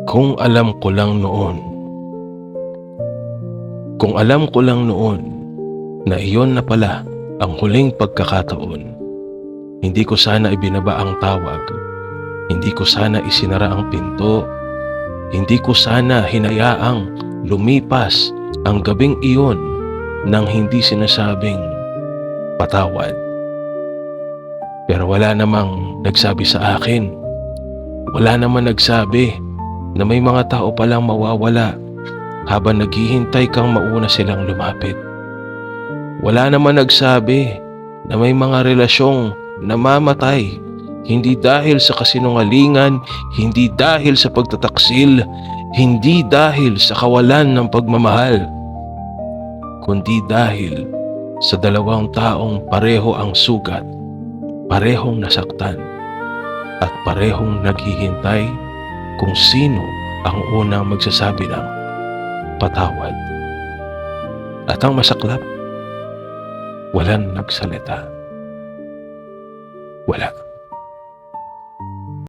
Kung alam ko lang noon, kung alam ko lang noon na iyon na pala ang huling pagkakataon, hindi ko sana ibinaba ang tawag, hindi ko sana isinara ang pinto, hindi ko sana hinayaang lumipas ang gabing iyon nang hindi sinasabing patawad. Pero wala namang nagsabi sa akin, wala namang nagsabi na may mga tao palang mawawala habang naghihintay kang mauna silang lumapit. Wala naman nagsabi na may mga relasyong namamatay hindi dahil sa kasinungalingan, hindi dahil sa pagtataksil, hindi dahil sa kawalan ng pagmamahal, kundi dahil sa dalawang taong pareho ang sugat, parehong nasaktan, at parehong naghihintay kung sino ang unang magsasabi ng patawad. At ang masaklap, walang nagsalita. Wala.